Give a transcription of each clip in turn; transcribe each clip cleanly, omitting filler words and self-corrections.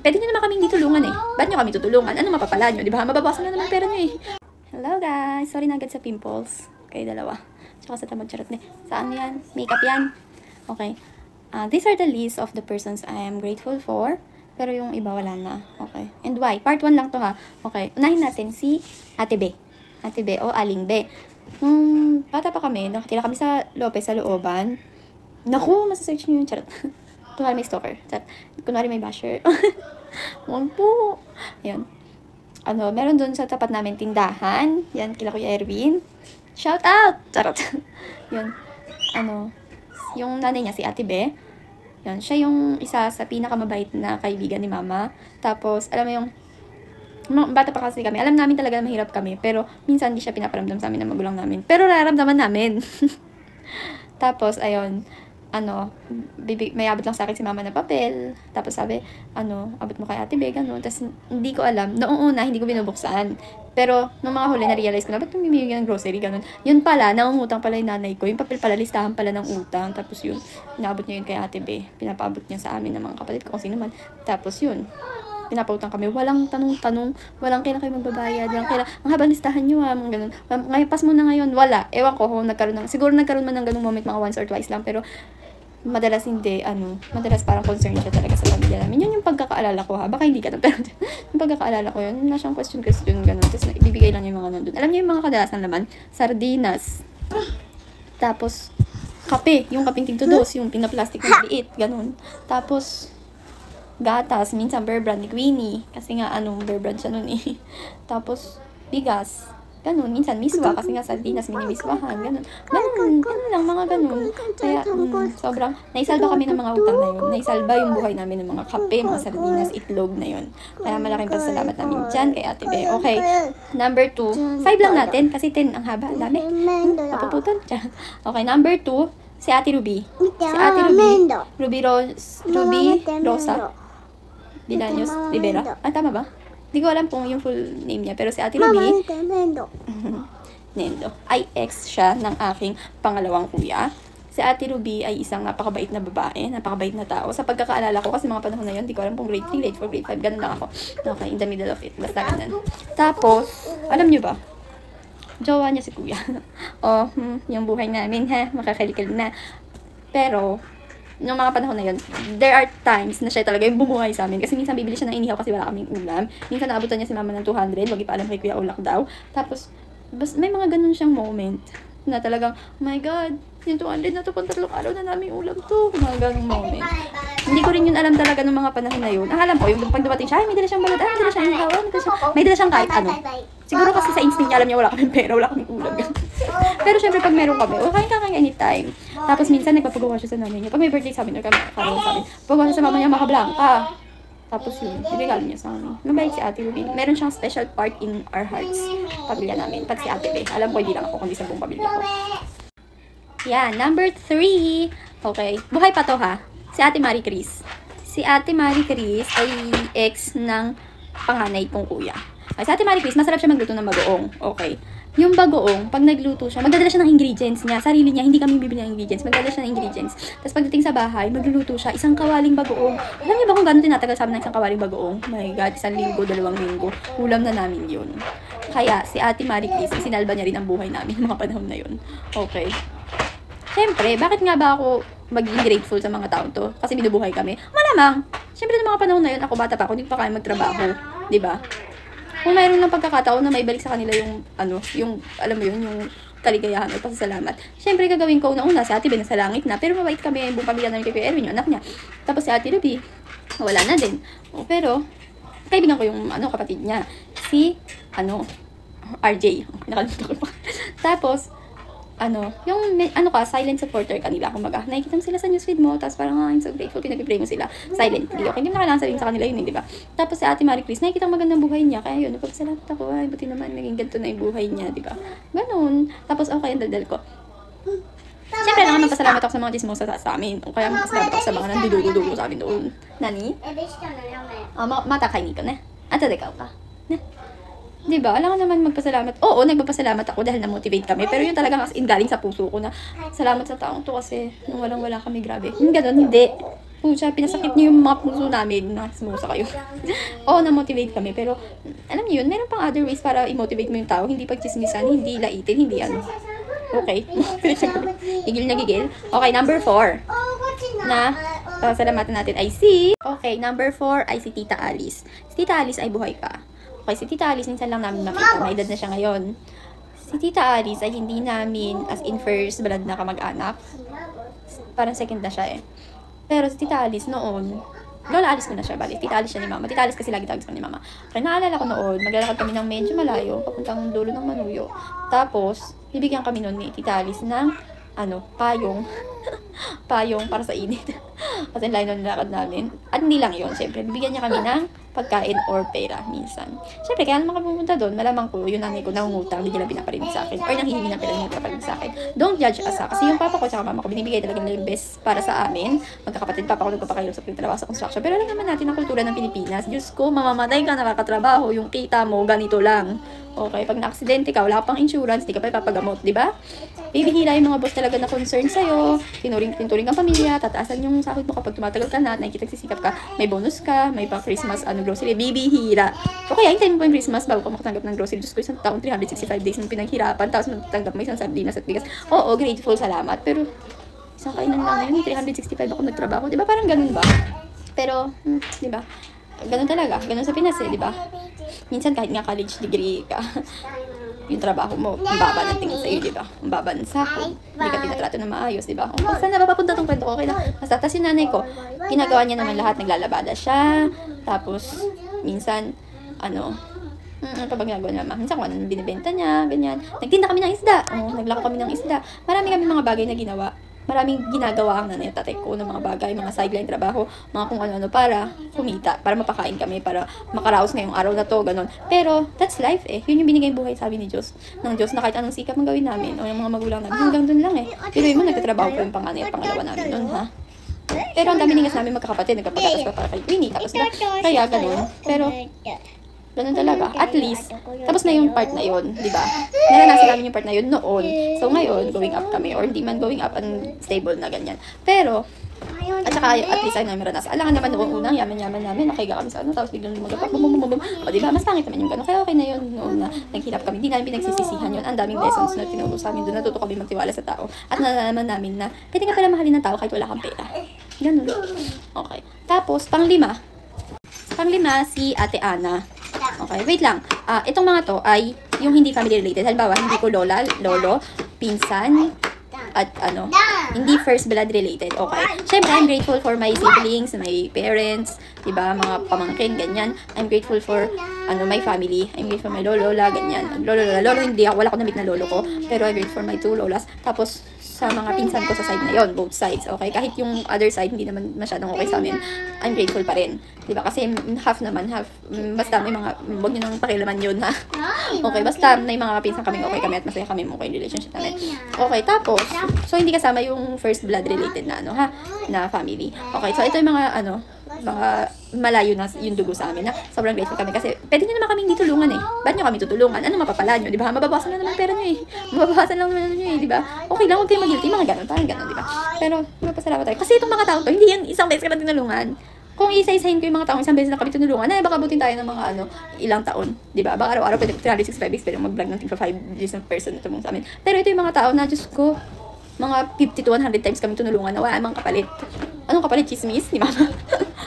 pwede nyo naman kaming ditulungan eh. Ba't nyo kami tutulungan? Ano mapapala nyo? Diba? Mababawasan na naman pera nyo eh. Hello guys! Sorry na agad sa pimples. Okay, dalawa. Tsaka sa tamad charot na. Saan yan? Makeup yan. Okay. These are the list of the persons I am grateful for. Pero yung iba wala na. Okay. And why? Part 1 lang to ha. Okay. Unahin natin si Ate B. Ate B o Aling B. Nung bata pa kami, nakatira kami sa Lopez sa looban. Naku, masasearch nyo yung charot. Kunwari may stalker. Kunwari may basher. Huwag po. Ayun. Meron dun sa tapat namin tindahan. Yan, kila Kuya Erwin. Shout out! Charot. Yun. Yung nanay niya, si Ate Be. Yan, siya yung isa sa pinakamabait na kaibigan ni Mama. Tapos, alam mo yung, bata pa kasi kami. Alam namin talaga na mahirap kami. Pero, minsan hindi siya pinaparamdam sa amin ng magulang namin. Pero, nararamdaman namin. Tapos, ayun. May abot lang sa akin si Mama na papel. Tapos sabi, abot mo kay Ate Be, gano'n. Tapos hindi ko alam. Noong una, hindi ko binubuksan. Pero, nung mga huli, na-realize ko na, ba't tumimigay ng grocery, gano'n. Yun pala, nangungutang pala yung nanay ko. Yung papel pala, listahan pala ng utang. Tapos yun, inaabot niya yun kay Ate Be. Pinapaabot niya sa amin ng mga kapatid ko, kung sino man. Tapos yun, pinapautang kami. Walang tanong-tanong. Walang kailan kayo magbabayad. Walang kailan, ang habang listahan nyo ha, mga ganun. Ngayon, pas mo na ngayon, wala. Ewan ko, siguro nagkaroon man ng ganung moment, mga once or twice lang. Pero, madalas hindi, madalas parang concern siya talaga sa pamilya namin. Yun yung pagkakaalala ko ha. Baka hindi ka na, pero yung pagkakaalala ko yun, na siyang question, ganun. Tapos ibibigay lang yung mga nandun. Alam niyo yung mga kadalasan naman, sardinas. Tapos, kape, yung kaping tigtudos, yung pinaplastic na liit, ganun. Tapos, gatas, minsan bear brand ni Queenie. Kasi nga, bear brand siya nun eh. Tapos, bigas. Ganun, minsan miswa, kasi nga sardinas, minimiswahan, ganun lang, mga ganun. Kaya, sobrang, naisalba kami ng mga utang na yun. Naisalba yung buhay namin ng mga kape, mga sardinas, itlog na yun. Kaya malaking pasalamat namin dyan kay Ate Be. Okay, number 2, 5 lang natin, kasi 10 ang haba, ang dami. Papuputan. Okay, number 2, si Ate Ruby. Si Ate Ruby Rosa Villanos Rivera. Tama ba? Hindi ko alam kung yung full name niya, pero si Ate Ruby, Nendo, ay ex siya ng aking pangalawang kuya. Si Ate Ruby ay isang napakabait na babae, napakabait na tao. Sa pagkakaalala ko, kasi mga panahon na yun, hindi ko alam kung grade 3, grade 4, grade 5, ganun lang ako. Okay, in the middle of it, basta ganun. Tapos, alam nyo ba, jowa niya si kuya. Yung buhay namin ha, makakalikal na. Pero, noong mga panahon na yun, there are times na siya talaga yung bumuhay sa amin. Kasi minsan bibili siya ng inihaw kasi wala kaming ulam. Minsan naabutan niya si Mama ng 200, wag ipaalam kay Kuya Ulak daw. Tapos, may mga ganun siyang moment na talagang, oh my God, yung 200 na to, pang 3 araw na namin ulam to. Mga ganung moment. Hindi ko rin yun alam talaga noong mga panahon na yun. Ang alam ko, yung pag dumating siya, ay, may dala siyang balot, may dala siyang inihaw, may dala siyang kahit ano. Siguro kasi sa instinct niya, alam niya wala kaming pera, wala kaming ulam. Pero syempre, pag meron kami, kain ka anytime. Tapos minsan, nagpapagawa siya sa nanay niya. Pag may birthday sa amin, nagkakaroon sa amin, pagawa siya sa mama niya, makablanka. Tapos yun, regalo niya sa amin. Mabait si Ate Ruby. Meron siyang special part in our hearts. Pamilya namin. Pati si Ate Be. Alam ko, hindi lang ako, kundi sa buong pamilya ko. Yan, number 3. Okay, buhay pa to ha. Si Ate Marie Chris. Si Ate Marie Chris ay ex ng panganay kong kuya. Okay, si Ate Marie Chris, masarap siya magluto ng bagoong. Okay. Yung bagoong, pag nagluto siya, magdadala siya ng ingredients niya. Sarili niya, hindi kami bibili ng ingredients. Magdadala siya ng ingredients. Tapos pagdating sa bahay, magluluto siya, isang kawaling bagoong. Alam niyo ba kung gano'n tinatagal sa amin ng isang kawaling bagoong? Oh my God, 1 linggo, 2 linggo. Ulam na namin yun. Kaya, si Ate Marie Chris, sinalba niya rin ang buhay namin mga panahon na yun. Okay. Siyempre, bakit nga ba ako maging grateful sa mga tao to? Kasi binubuhay kami. Malamang. Siyempre, ng mga panahon na yun, ako bata pa ako, hindi pa kaya magtrabaho. Diba? Kung mayroon ng pagkakataon na maibalik sa kanila yung, alam mo yun, yung kaligayahan o pasasalamat. Siyempre, gagawin ko una si Ate Ben sa langit na, pero mabait kami, yung buong pamilya namin kay Kuya Erwin, yung anak niya. Tapos si Ate Ruby, wala na din. Pero, kaibigan ko yung, kapatid niya. Si, RJ. Nakalimutan ko pa. Tapos, yung, silent supporter kanila, kumbaga, nakikita mo sila sa newsfeed mo, tapos parang, I'm so grateful, pinag-pray mo sila, silently, okay, hindi mo na kailangan sabihin sa kanila yun, di ba? Tapos si Ate Marie Chris, nakikita ang magandang buhay niya, kaya yun, napagsalat ako, ay, buti naman, naging ganito na yung buhay niya, di ba? Ganun. Tapos, okay, ang daldal ko. Siyempre, naman magpasalamat ako sa mga chismosa sa amin, o kaya magpasalamat ako sa mga nandudugo-dugo sa amin doon. Nani? Mata kay Nico, na? Ato, ikaw ka? Na? Diba? Alam ko naman magpasalamat. Oo, nagpapasalamat ako dahil na-motivate kami. Pero yun talagang as in galing sa puso ko na salamat sa taong to kasi nung walang-wala kami, grabe. Yung ganun, hindi. Pucha, pinasakit niyo yung mga puso namin. Nakasmusa kayo. Oo, na-motivate kami. Pero, alam niyo yun, meron pang other ways para i-motivate mo yung tao. Hindi pagchismisan, hindi laitin, hindi ano. Okay. Gigil na gigil. Okay, number 4. Na, salamatan natin ay si... Okay, number 4 ay si Tita Alice. Si Tita Alice ay buhay pa. Okay, si Tita Alice, minsan lang namin makita. May edad na siya ngayon. Si Tita Alice ay hindi namin, as in first blood na kamag-anak. Parang second na siya eh. Pero si Tita Alice noon, Lola Alice ko na siya, bali. Tita Alice siya ni Mama. Tita Alice kasi lagi tawag sa ni Mama. Kaya naalala ko noon, maglalakad kami ng medyo malayo, papuntang dulo ng Manuyo. Tapos, bibigyan kami noon ni Tita Alice ng, payong. Payong para sa init. Kasi layo ng lakad namin. At hindi lang yun, syempre. Bibigyan niya kami ng pagkain or pera minsan. Syempre, kaya naman kami pumunta doon, malamang ko, yung nanay ko nangungutang, hindi nila pinaparinig sa akin. Or nanghihingi ng pera, hindi pinaparinig sa akin. Don't judge us, ha? Kasi yung papa ko at mama ko, binibigay talaga nila yung best para sa amin. Magkakapatid, papa ko nagpapakailan sa trabaho sa construction. Pero alam naman natin ang kultura ng Pilipinas. Diyos ko, mamamatay ka, nakakatrabaho, yung kita mo, ganito lang. Okay, pag na-aksidente ka, wala ka pang insurance, di ka pa ipapagamot, di ba? Bibihira yung mga boss talaga na concern sa'yo, tinuring kang pamilya, tataasan yung sahod mo kapag tumatagal ka na, nakikita sisikap ka, may bonus ka, may pang Christmas, grocery, bibihira. O kaya, hintayin mo pa yung Christmas bago ka makatanggap ng grocery. Diyos ko, isang taong 365 days mo pinaghirapan, tapos matatanggap mo isang sardinas at bigas. Oo, grateful, salamat. Pero, isang kainan lang yun, 365 ako nagtrabaho. Di ba? Parang ganun ba? Pero, di ba? Ganun talaga. Ganun sa Pinas di ba? Minsan kahit nga college degree ka, yung trabaho mo, ang baba ng tingin sa'yo, di ba? Ang baba ng sahod. Hindi ka tinatrato na maayos, di ba? Kung saan napapapunta tong kwento ko, okay na. Basta, tas yung nanay ko, ginagawa niya naman lahat, naglalabada siya, tapos, minsan, ano pa ba ginagawa niya, minsan kung ano binibenta niya, ganyan. Nagtinda kami ng isda, naglako kami ng isda. Marami kami mga bagay na ginawa. Maraming ginagawa ang nanay at tatay ko ng mga bagay, mga sideline trabaho, mga kung ano-ano para kumita, para mapakain kami, para makaraos ngayong araw na to, ganon. Pero, that's life eh. Yun yung binigay buhay, sabi ni Diyos. Ng Diyos na kahit anong sikap ang gawin namin, o yung mga magulang namin, hanggang dun lang eh. Pero yun mo, nagtatrabaho pa yung panganay at pangalawa namin nun, ha? Pero ang dami ningas namin magkakapatid, nagpapagatas pa para kay Queenie, tapos na, kaya ganon. Pero, ganun talaga. At least, tapos na yung part na yun, di ba? Naranasan namin yung part na yun noon. So, ngayon, going up kami. Or hindi man going up, unstable na ganyan. Pero, at saka, at least ay namin naranasan. Alangan naman noong unang, yaman-yaman namin, nakiga kami sa tapos biglang magapak, bum. O, di ba? Mas pangit naman yung gano'n. Kaya okay na yun noon na naghirap kami. Hindi namin pinagsisisihan yun. Ang daming lessons na tinuro sa amin doon. Natuto kami magtiwala sa tao. At nalalaman namin na, pwede ka pala mahalin ng tao kahit wala kang pera. Ganun. Okay. Tapos, panglima, si Ate Ana. Okay, wait lang. Itong mga to ay yung hindi family related. Halimbawa, hindi ko lola, lolo, pinsan, at hindi first blood related. Okay. Syempre, I'm grateful for my siblings, my parents, diba, mga pamangkin, ganyan. I'm grateful for, my family. I'm grateful for my lola, ganyan. Lolo, hindi ako, wala ko na-meet na lolo ko. Pero I'm grateful for my 2 lolas. Tapos, sa mga pinsan ko sa side na yon, both sides, okay? Kahit yung other side, hindi naman masyadong okay sa amin, I'm grateful pa rin. Diba? Kasi half, basta may mga, huwag nyo nang pakilaman yun, ha? Okay, basta may mga pinsan kaming okay kami at masaya kami mo yung relationship namin. Okay, tapos, so hindi kasama yung first blood related na, na family. Okay, so ito yung mga, mga malayo na yung dugo sa amin na sobrang grateful kami kasi pwede nyo naman kaming ditulungan eh. Ba't nyo kami tutulungan? Ano mapapala nyo? Diba? Mababawasan lang naman pera nyo eh. Mababawasan lang naman nyo eh. Diba? Okay lang, huwag kayo mag-guilty. Mga ganun. Parang ganun, diba? Pero, magpasalamat tayo. Kasi itong mga tao to, hindi yan isang beses ka lang tinulungan. Kung isa-isahin ko yung mga taong isang beses na kami tinulungan, baka butin tayo ng mga ilang taon. Diba? Baka araw-araw pwede 365 weeks, pwede mag-vlog ng 5 years ng person na tumulong sa amin. Pero ito yung mga tao na, Diyos ko, mga 50 to 100 times kami tinulungan na wala namang kapalit. Anong kapalit? Chismis? Di ba?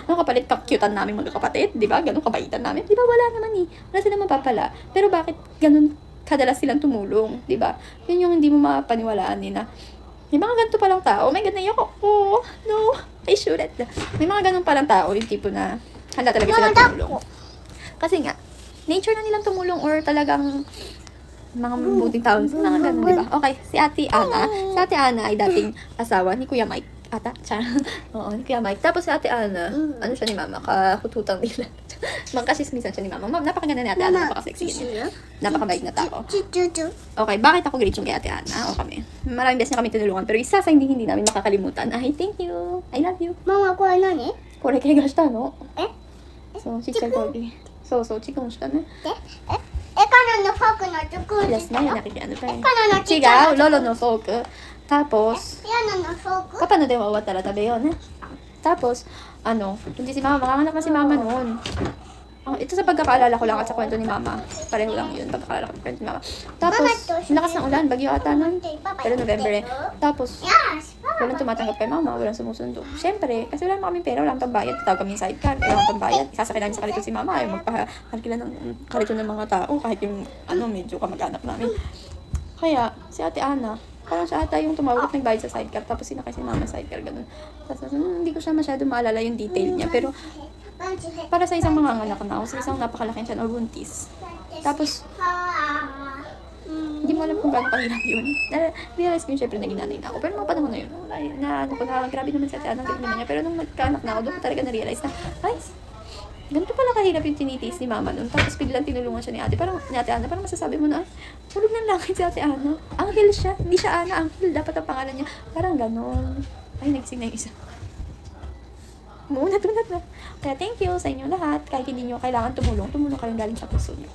Anong kapalit? Kakyutan namin mga kapatid? Di ba? Ganong kabaitan namin? Di ba? Wala naman eh. Wala silang mapapala. Pero bakit ganun kadalas silang tumulong? Di ba? Yun yung hindi mo mapaniwalaan na may mga ganito palang tao. Oh my God, naiyak ako. No, I shouldn't. May mga ganun palang tao. Yung tipo na handa talaga silang tumulong. Kasi nga, nature na nilang tumulong or talagang mga mabuting tao. Mga ganun, di ba? Okay, si Ate Ana. Si Ate Ana ay dating asawa ni Kuya Mike. Oo, ni Kuya Mike. Tapos si Ate Ana, ano siya ni Mama? Kahututang nila. Magkasismisan siya ni Mama. Napakaganda ni Ate Ana, napakasexy niya. Napakabait na tao. Okay, bakit ako grateful kay Ate Ana? O kami. Maraming beses na kami tinulungan. Pero isa sa hindi namin makakalimutan. Ay, thank you. I love you. Mama,これ何? これ怪我したの? え? そう、ちっちゃい頃に。そうそう、チクンしたね。Ikaw na fork na chocolate. Yes, na yun, nakikiano tayo. Ikaw na Chigaw, lolo no fork. Tapos, Yan na fork. パパの電話終わったら食べようね。Tapos, hindi si mama, makahanap na si mama noon. Ito sa pagkakaalala ko lang at sa kwento ni mama. Pareho lang yun, pagkakaalala ko sa kwento ni mama. Tapos, lakas ng ulan, bagyo ata nun. Pero November eh. Tapos, Yes. walang tumatanggap kay mama, walang sumusundo. Siyempre, kasi wala naman kami pera, wala kami pambayad. Tatawag kami yung sidecar, wala kami pambayad. Sasakay namin sa kariton si mama, ayaw magpakalkila ng kariton ng mga tao, kahit yung, medyo kamag-anak namin. Kaya, si Ate Ana, parang siya ata yung tumawag at nagbayad sa sidecar, tapos sinakay si mama sidecar, ganun. Tapos, hindi ko siya masyado maalala yung detail niya, pero para sa isang mga anak na ako, sa isang napakalaking siya, o buntis. Tapos, hindi mo alam kung gaano kahirap yun. Na-realize ko yun, syempre, naging nanay na ako. Pero mga panahon na yun, grabe naman sa Ate Ana, ang galing naman niya. Pero nung nagkaanak na ako, doon ko talaga na-realize na, ay, ganito pala kahirap yung tinitiis ni mama nun. Tapos biglang tinulungan siya ni Ate. Parang, ni Ate Ana, parang masasabi mo na, tulog ng langit si Ate Ana. Anghel siya. Hindi siya Ana, Anghel. Dapat ang pangalan niya. Parang ganon. Ay, nagising na yung isa. Tunat na. Kaya thank you sa inyo lahat. Kahit hindi nyo kailangan tumulong kayong galing sa puso niyo.